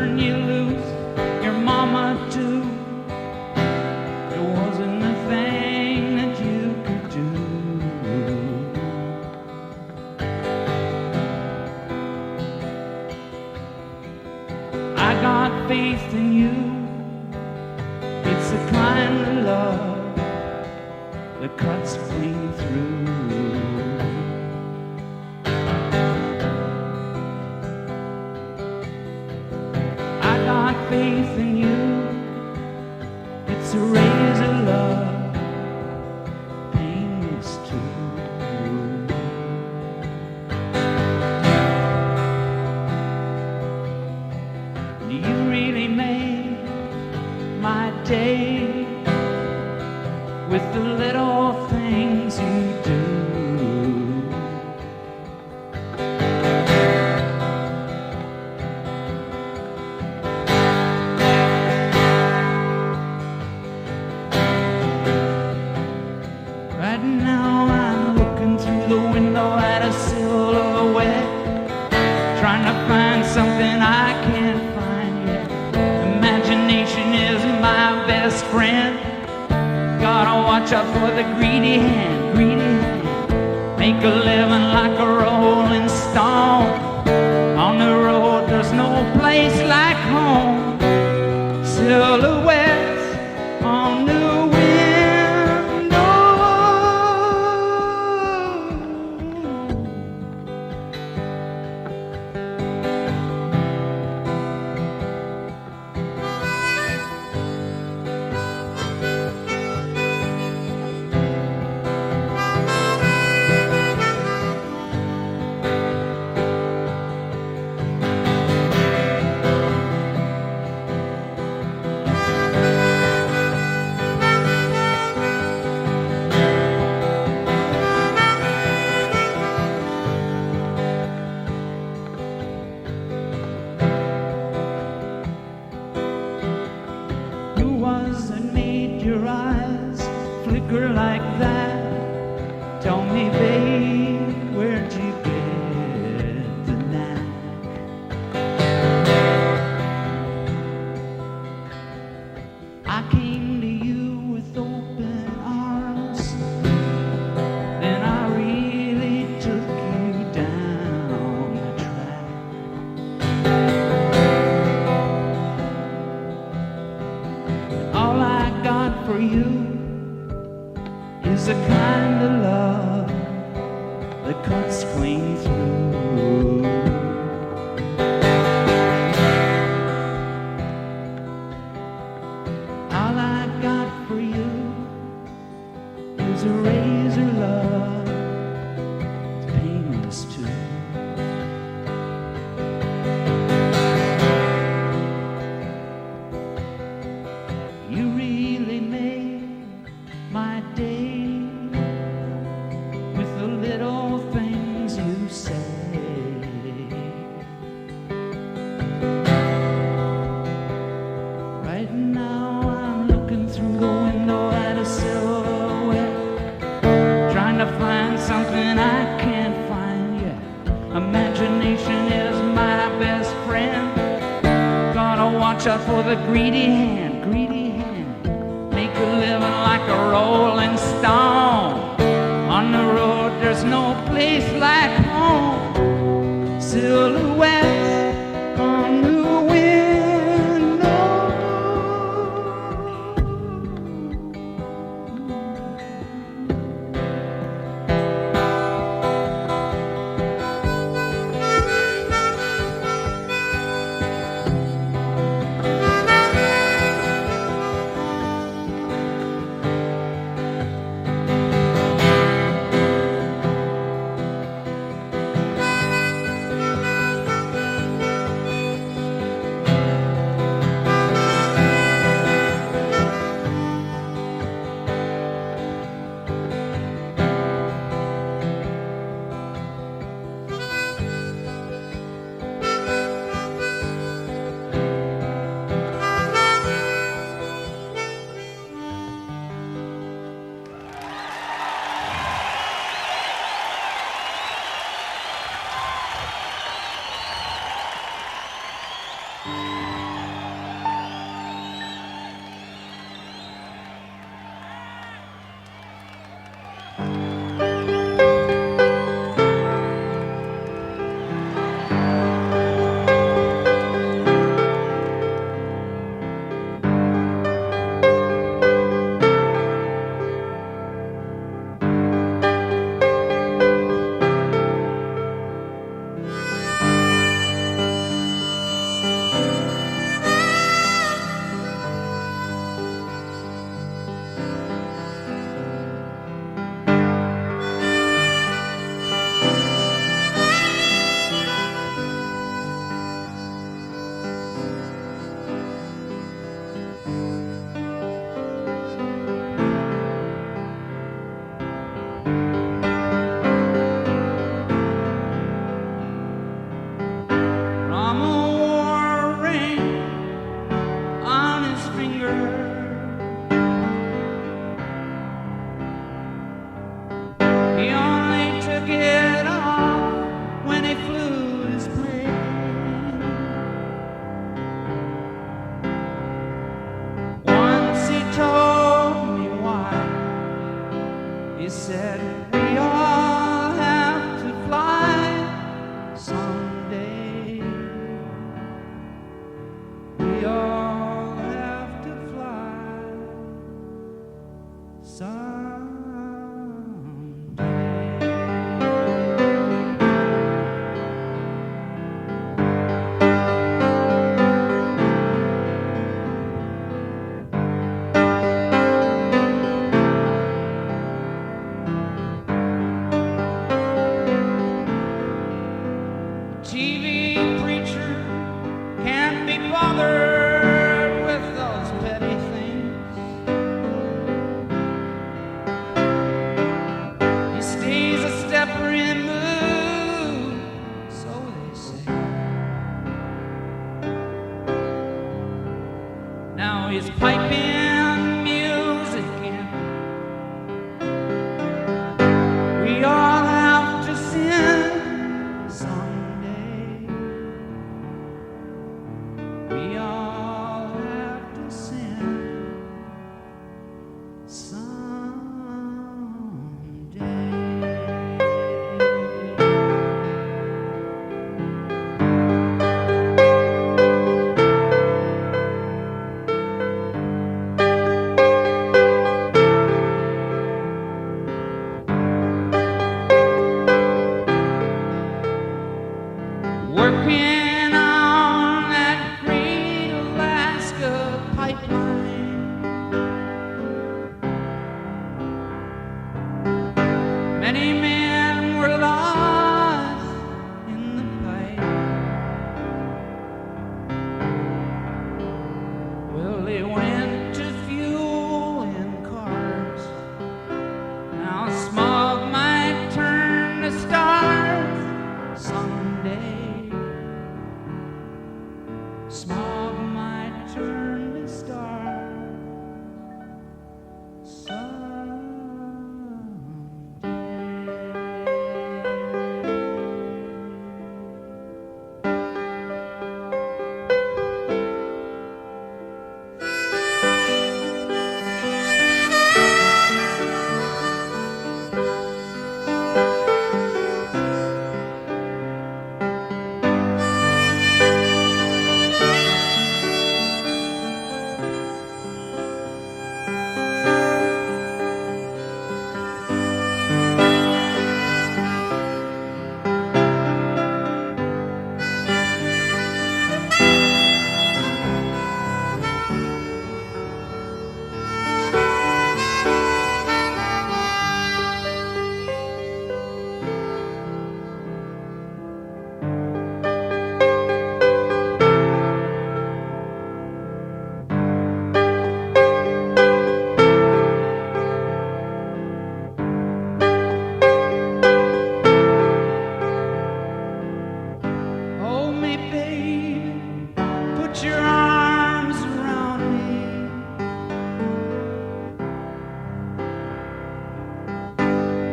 turn you loose, your mama too. There wasn't a thing that you could do. I got faith in you. It's the kind of love that cuts clean through. I got faith in you. It's a razor love, painless too. You really made my day with the little things you do. Right now I'm looking through the window at a silhouette, trying to find something I can't find yet. Imagination is my best friend. Gotta watch out for the greedy hand, greedy hand. Make a living like a rolling stone. On the road there's no place like home. Silhouettes on the window. Your eyes flicker like that. Tell me, babe, where'd you get the knack? I came to you with open arms, then I really took you down the track. All I got for you is the kind of love that cuts clean through. All I got for you is a razor love, it's painless too. You really made my day with the little things you say. Right now I'm looking through the window at a silhouette, trying to find something I can't find yet. Imagination is my best friend. Gotta watch out for the greedy hand, greedy hand. Make a living like a rolling stone. On the road there's no place like home. Silhouettes on the window. said we all have to fly someday. We all have to fly someday. TV preacher can't be bothered with those petty things. He stays a step removed, so they say. Now he's piping music in. We all have to sin someday. We all have to sin someday. Working on that great Alaska pipeline. Many men were lost in the pipe. Well, they went to fuel in cars. Now smog might turn to stars someday. Smog might turn to stars someday. Hold me, baby, put your arms around me.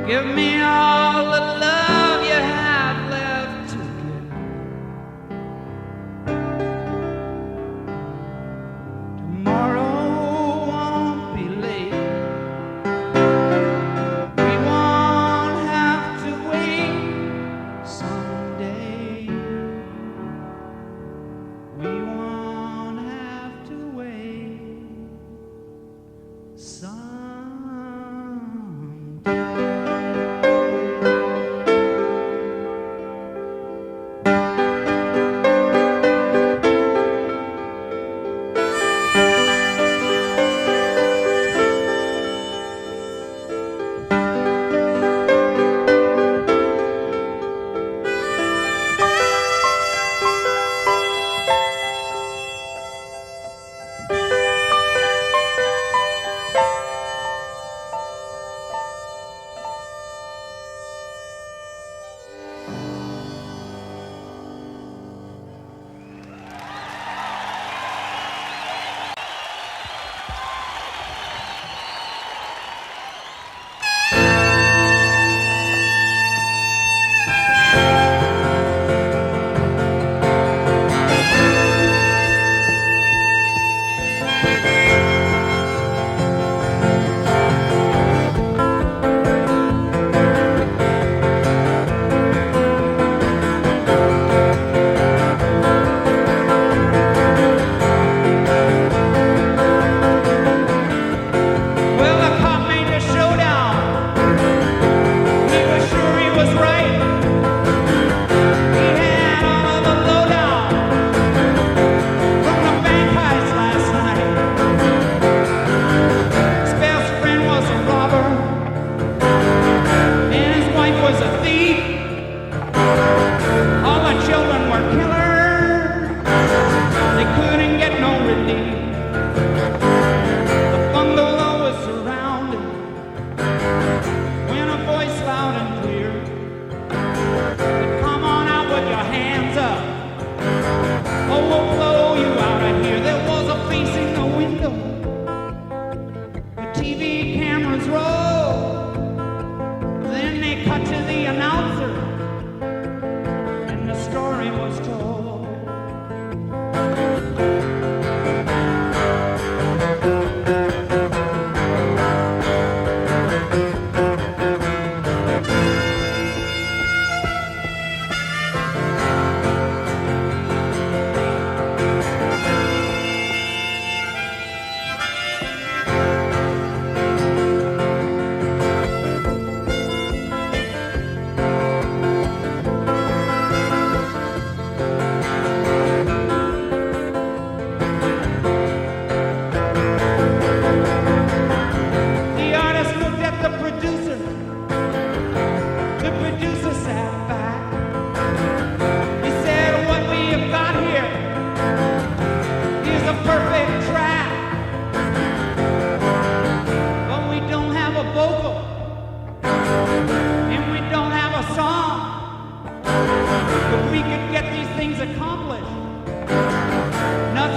Give me all the love you have left to give. Tomorrow won't be late. We won't have to wait someday. We won't have to wait someday.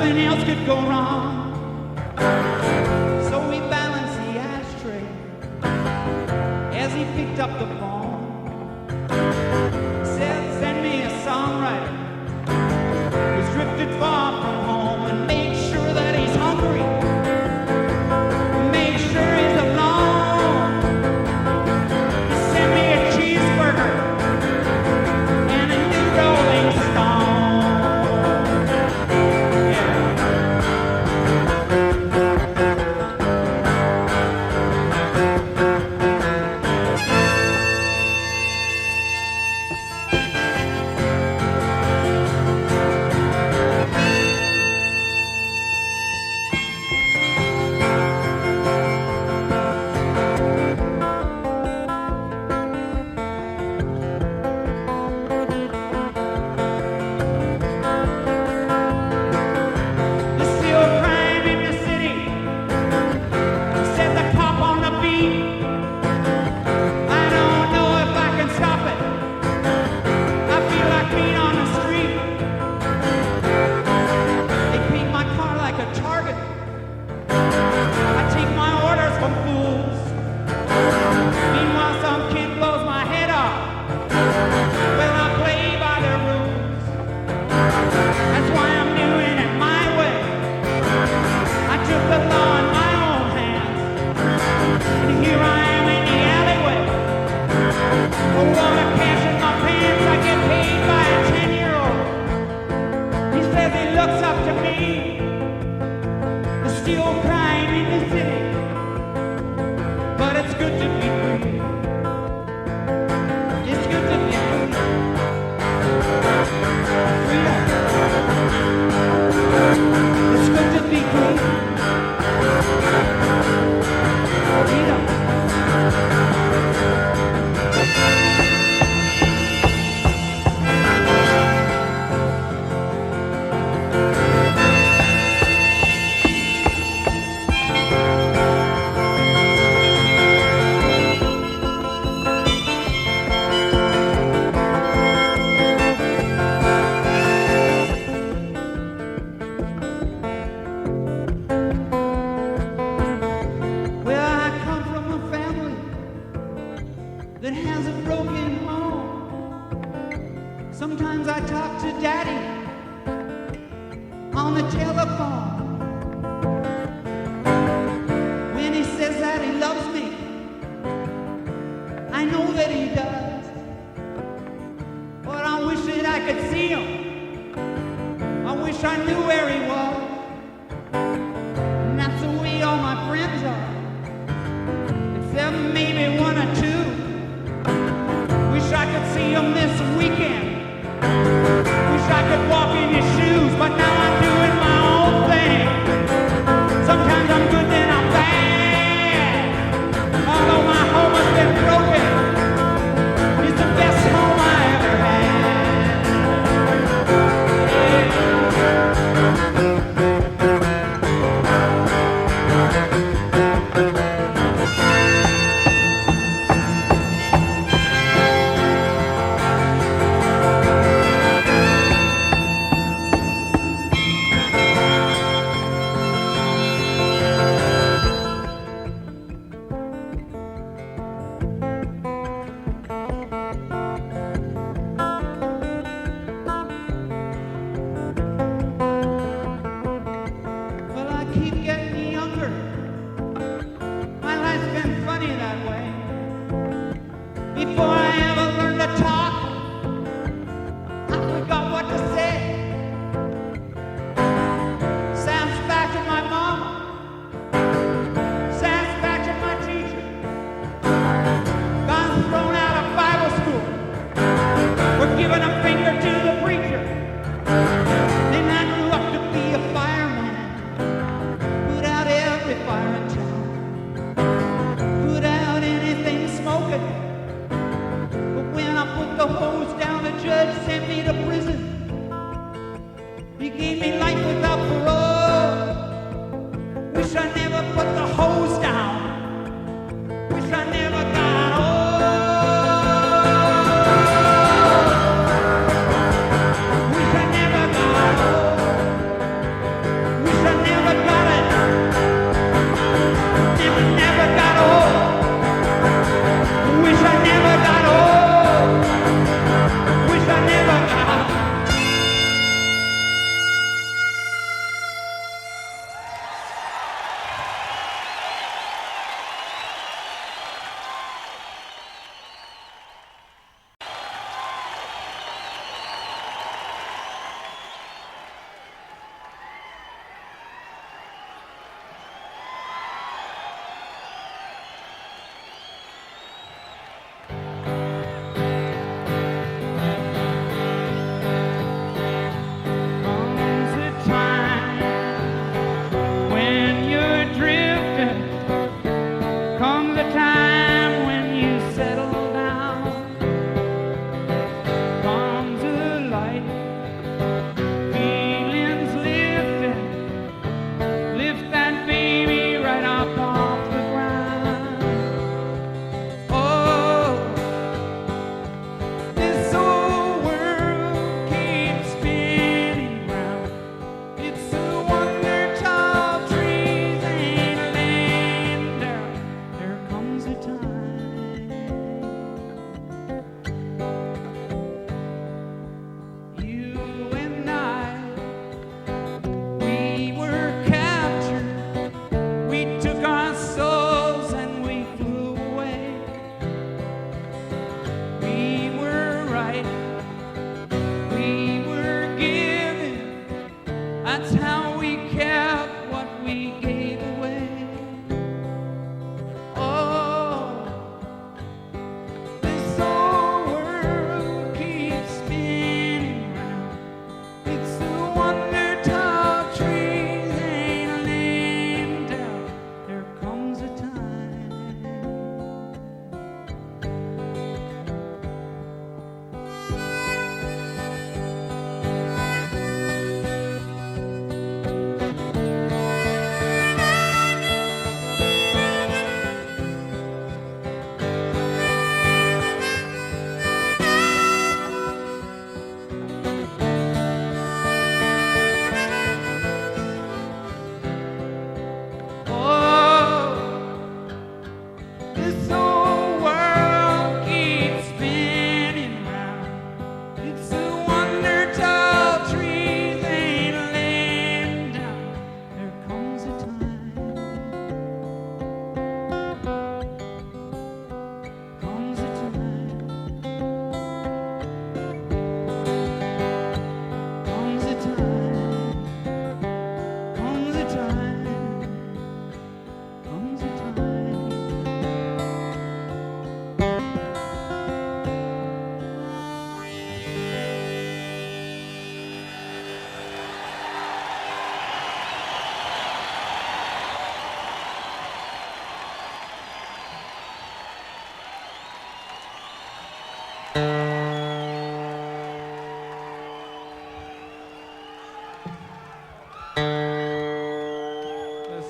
nothing else could go wrong. So we balanced the ashtray as he picked up the phone. Said, send me a songwriter who's drifted far from home and made sure that he's hungry, made sure he's alone. He sent me a cheeseburger and a new Rolling Stone.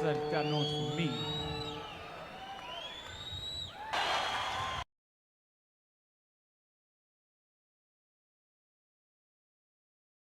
that God knows for me.